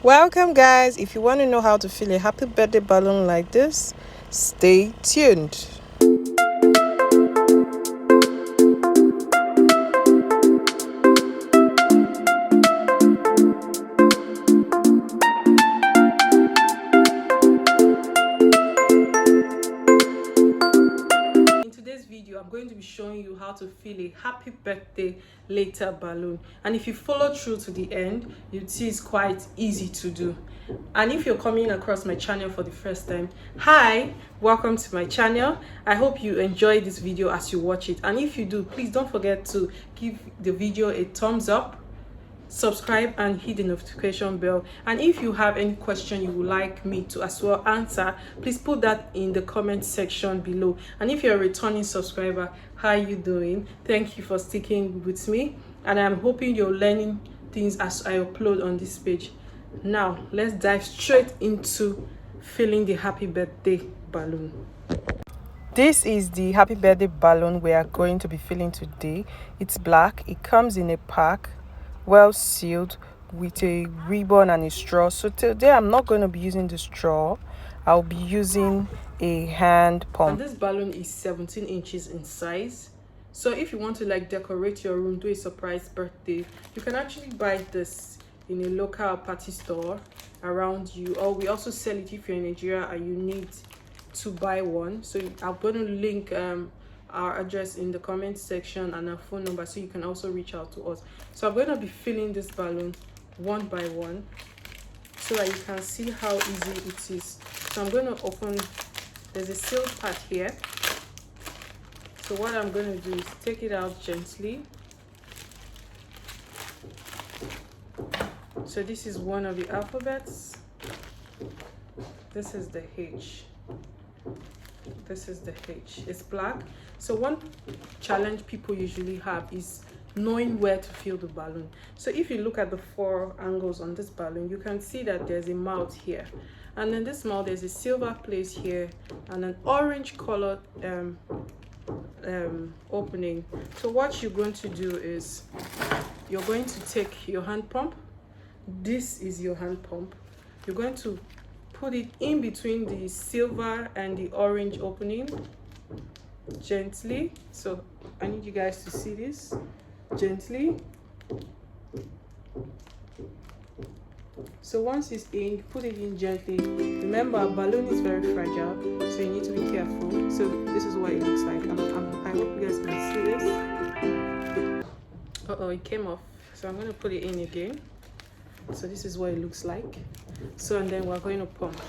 Welcome, guys. If you want to know how to fill a happy birthday balloon like this, stay tuned. I'm going to be showing you how to fill a happy birthday later balloon, and if you follow through to the end, you'd see it's quite easy to do. And if you're coming across my channel for the first time, hi, welcome to my channel. I hope you enjoy this video as you watch it, and if you do, please don't forget to give the video a thumbs up, subscribe and hit the notification bell. And if you have any question you would like me to as well answer, please put that in the comment section below. And if you're a returning subscriber, how are you doing? Thank you for sticking with me, and I'm hoping you're learning things as I upload on this page. Now let's dive straight into filling the happy birthday balloon. This is the happy birthday balloon we are going to be filling today. It's black. It comes in a pack, well sealed, with a ribbon and a straw. So today I'm not going to be using the straw. I'll be using a hand pump. And this balloon is 17 inches in size. So if you want to decorate your room, do a surprise birthday, you can actually buy this in a local party store around you, or we also sell it if you're in Nigeria and you need to buy one. So I'm going to link our address in the comment section and our phone number, so you can also reach out to us. So I'm going to be filling this balloon one by one so that you can see how easy it is. So I'm going to open, there's a sealed part here. So what I'm going to do is take it out gently. So this is one of the alphabets. This is the H. This is the H. It's black. So one challenge people usually have is knowing where to fill the balloon. So if you look at the four angles on this balloon, you can see that there's a mouth here, and in this mouth there's a silver place here and an orange colored opening. So what you're going to do is you're going to take your hand pump. This is your hand pump. You're going to put it in between the silver and the orange opening gently. So I need you guys to see this gently. So once it's in, put it in gently. Remember, a balloon is very fragile, so you need to be careful. So this is what it looks like. I hope you guys can see this. It came off. So I'm going to put it in again. So this is what it looks like. So and then we're going to pump.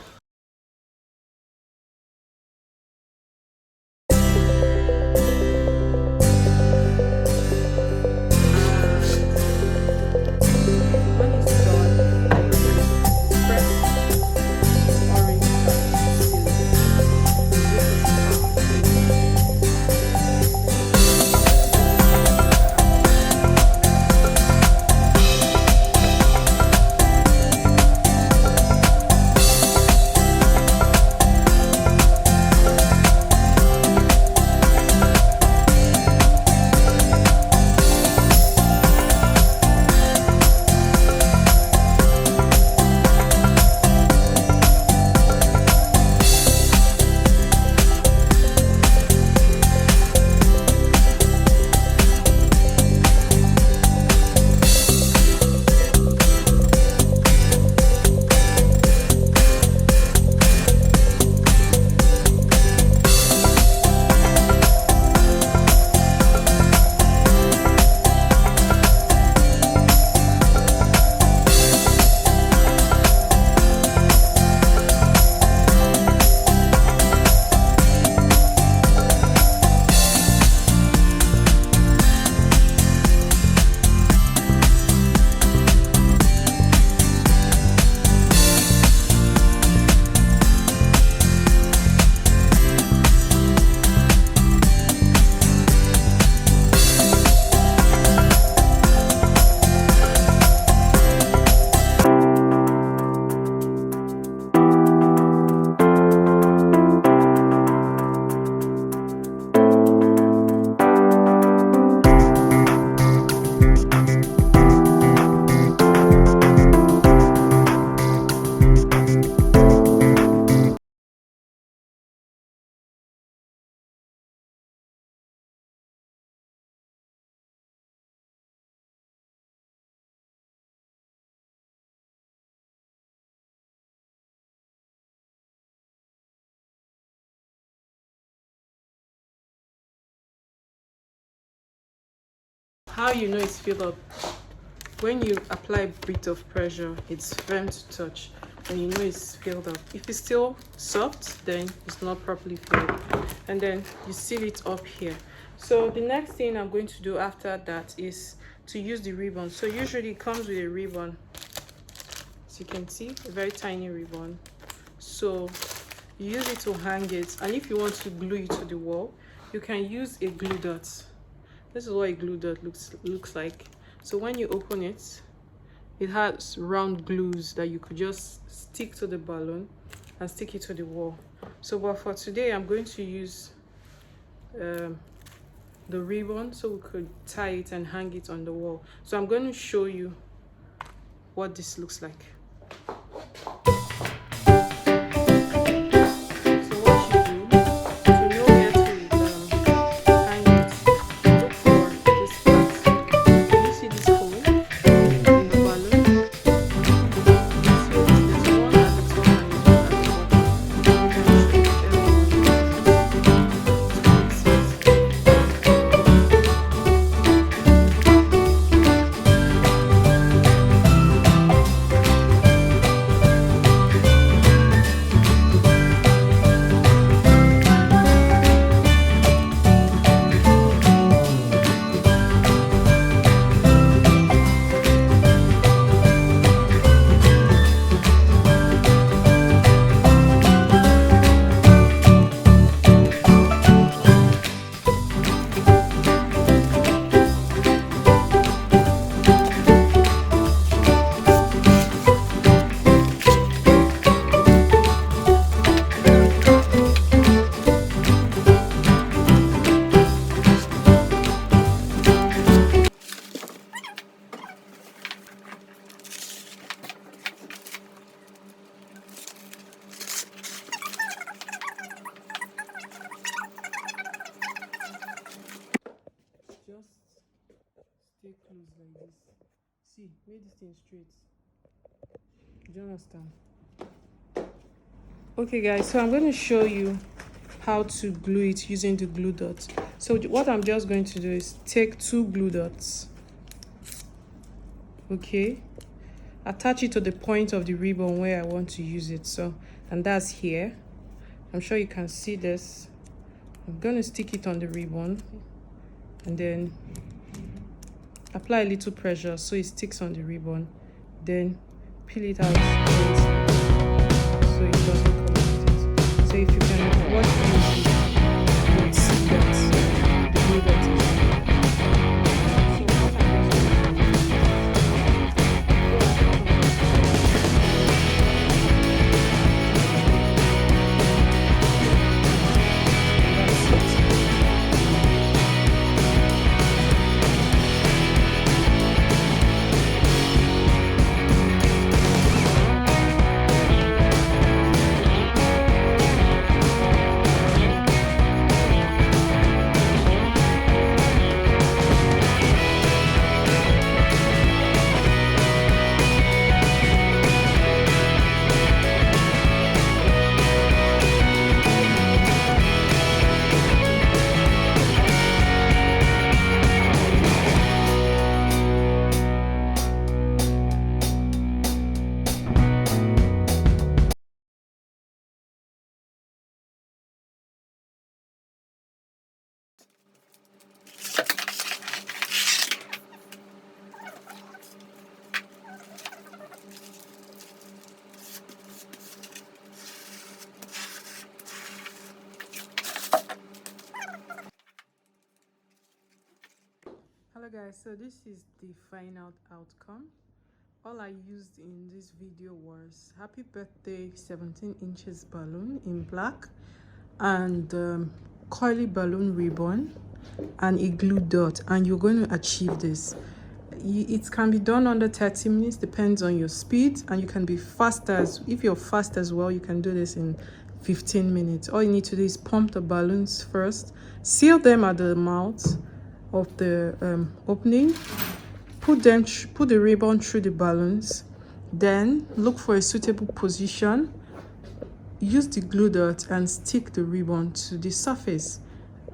How you know it's filled up? When you apply a bit of pressure, it's firm to touch, and you know it's filled up. If it's still soft, then it's not properly filled, and then you seal it up here. So the next thing I'm going to do after that is to use the ribbon. So usually it comes with a ribbon, as you can see, a very tiny ribbon. So you use it to hang it, and if you want to glue it to the wall, you can use a glue dot. This is what a glue dot looks like. So when you open it, it has round glues that you could just stick to the balloon and stick it to the wall. So but for today, I'm going to use the ribbon so we could tie it and hang it on the wall. So I'm going to show you what this looks like. Stay close like this. See, make this thing straight. Do you understand? Okay guys, so I'm going to show you how to glue it using the glue dot. So what I'm just going to do is take 2 glue dots, okay, attach it to the point of the ribbon where I want to use it. So, and that's here. I'm sure you can see this. I'm going to stick it on the ribbon and then apply a little pressure so it sticks on the ribbon, then peel it out so it doesn't come with it. So if you can watch this, you would see that the glue dot is Hello guys, so this is the final outcome. All I used in this video was happy birthday 17 inches balloon in black and coily balloon ribbon and a glue dot, and you're going to achieve this. It can be done under 30 minutes, depends on your speed, and you can be faster. If you're fast as well, you can do this in 15 minutes. All you need to do is pump the balloons first, seal them at the mouth of the opening, put the ribbon through the balloons, then look for a suitable position, use the glue dot and stick the ribbon to the surface,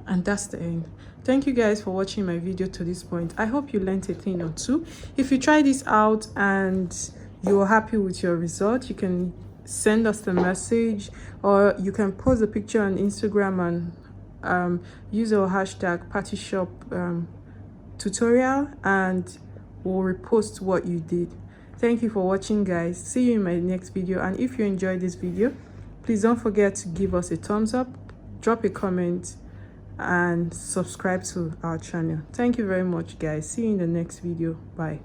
and that's the end. Thank you guys for watching my video to this point. I hope you learned a thing or two. If you try this out and you're happy with your result, you can send us the message, or you can post a picture on Instagram and use our hashtag PartyShop tutorial, and we'll repost what you did. Thank you for watching, guys. See you in my next video. And if you enjoyed this video, please don't forget to give us a thumbs up, drop a comment, and subscribe to our channel. Thank you very much, guys. See you in the next video. Bye.